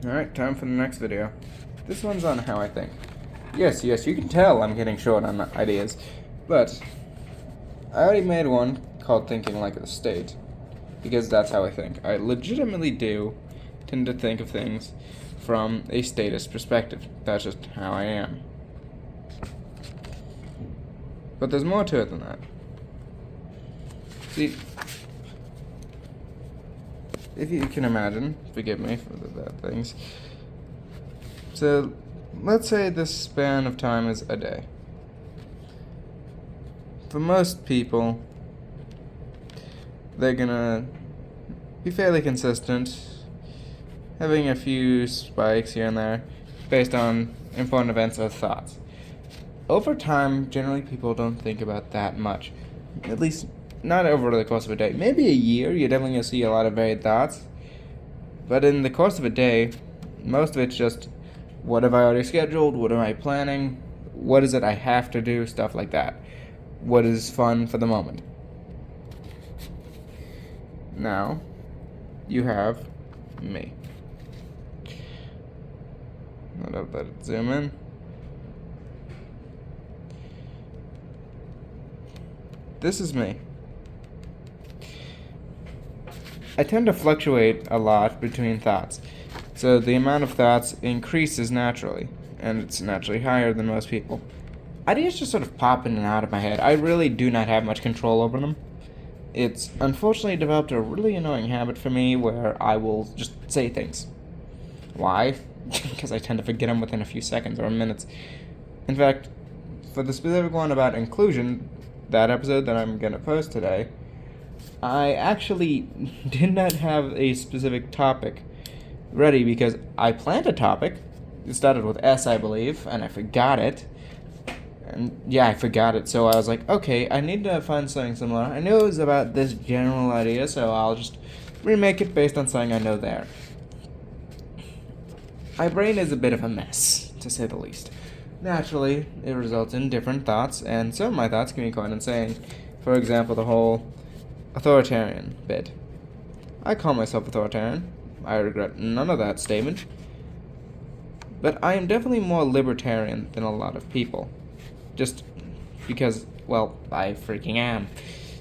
Alright, time for the next video. This one's on how I think. Yes, you can tell I'm getting short on ideas. But I already made one called Thinking Like a State. Because that's how I think. I legitimately do tend to think of things from a statist perspective. That's just how I am. But there's more to it than that. See, if you can imagine, forgive me for the bad things. So, let's say this span of time is a day. For most people, they're gonna be fairly consistent, having a few spikes here and there, based on important events or thoughts. Over time, generally people don't think about that much. At least, not over the course of a day. Maybe a year, you're definitely going to see a lot of varied thoughts. But in the course of a day, most of it's just, what have I already scheduled? What am I planning? What is it I have to do? Stuff like that. What is fun for the moment? Now, you have me. Let it zoom in. This is me. I tend to fluctuate a lot between thoughts, so the amount of thoughts increases naturally, and it's naturally higher than most people. Ideas just sort of pop in and out of my head. I really do not have much control over them. It's unfortunately developed a really annoying habit for me where I will just say things. Why? Because I tend to forget them within a few seconds or minutes. In fact, for the specific one about inclusion, that episode that I'm gonna post today, I actually did not have a specific topic ready because I planned a topic. It started with S, I believe, and I forgot it. And yeah, I forgot it, so I was like, okay, I need to find something similar. I knew it was about this general idea, so I'll just remake it based on something I know there. My brain is a bit of a mess, to say the least. Naturally, it results in different thoughts, and some of my thoughts can be quite insane. For example, the whole authoritarian bit. I call myself authoritarian. I regret none of that statement. But I am definitely more libertarian than a lot of people. Just because, well, I freaking am.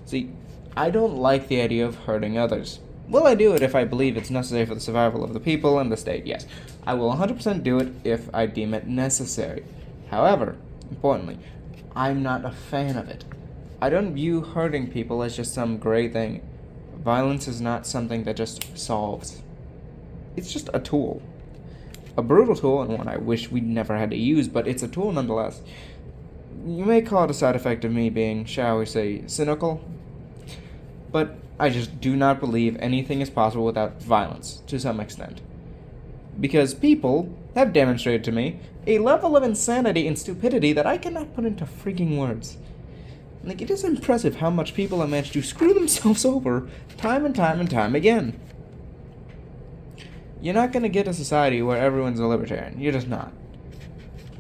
See, I don't like the idea of hurting others. Will I do it if I believe it's necessary for the survival of the people and the state? Yes. I will 100% do it if I deem it necessary. However, importantly, I'm not a fan of it. I don't view hurting people as just some great thing. Violence is not something that just solves. It's just a tool. A brutal tool, and one I wish we'd never had to use, but it's a tool nonetheless. You may call it a side effect of me being, shall we say, cynical, but I just do not believe anything is possible without violence, to some extent. Because people have demonstrated to me a level of insanity and stupidity that I cannot put into freaking words. Like, it is impressive how much people have managed to screw themselves over time and time and time again. You're not going to get a society where everyone's a libertarian. You're just not.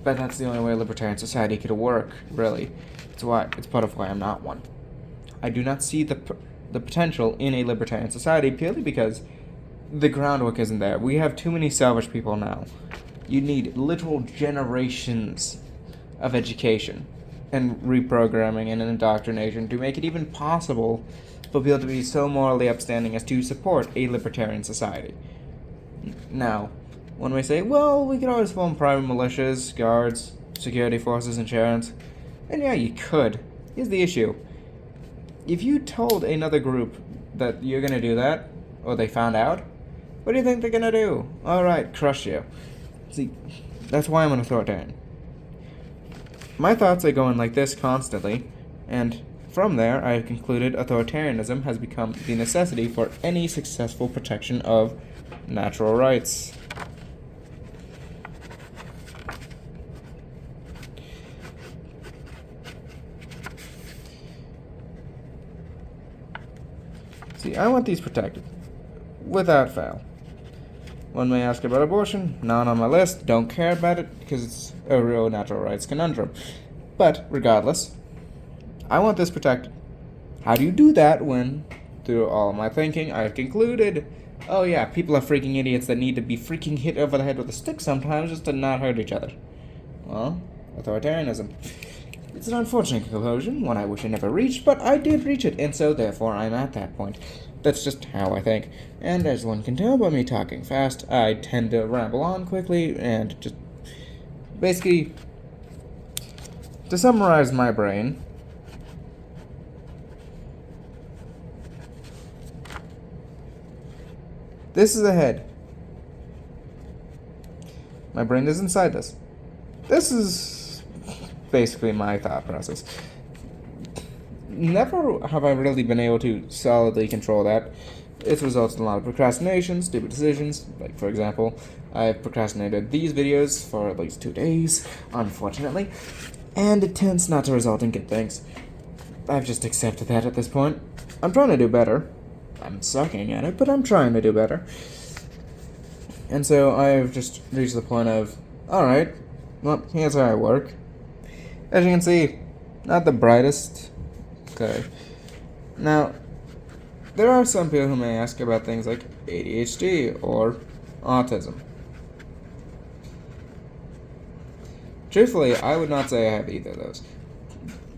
But that's the only way a libertarian society could work, really. It's part of why I'm not one. I do not see the potential in a libertarian society purely because the groundwork isn't there. We have too many selfish people now. You need literal generations of education and reprogramming and indoctrination to make it even possible for people to be so morally upstanding as to support a libertarian society. Now, one may say, well, we could always form private militias, guards, security forces, insurance. And yeah, you could. Here's the issue. If you told another group that you're going to do that, or they found out, what do you think they're going to do? Alright, crush you. See, that's why I'm an authoritarian. My thoughts are going like this constantly, and from there I have concluded authoritarianism has become the necessity for any successful protection of natural rights. See, I want these protected, without fail. One may ask about abortion, not on my list, don't care about it, because it's a real natural rights conundrum. But, regardless, I want this protected. How do you do that when, through all of my thinking, I have concluded Oh yeah, people are freaking idiots that need to be freaking hit over the head with a stick sometimes just to not hurt each other. Well, authoritarianism. It's an unfortunate conclusion, one I wish I never reached, but I did reach it, and so therefore I'm at that point. That's just how I think. And as one can tell by me talking fast, I tend to ramble on quickly and just basically, to summarize my brain, this is a head. My brain is inside this. This is basically my thought process. Never have I really been able to solidly control that. It's resulted in a lot of procrastination, stupid decisions. Like, for example, I've procrastinated these videos for at least 2 days, unfortunately, and it tends not to result in good things. I've just accepted that at this point. I'm trying to do better. I'm sucking at it, but I'm trying to do better. And so I've just reached the point of, alright, well, here's how I work. As you can see, not the brightest. Okay. Now, there are some people who may ask about things like ADHD or autism. Truthfully, I would not say I have either of those.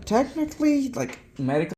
Technically, like, medically,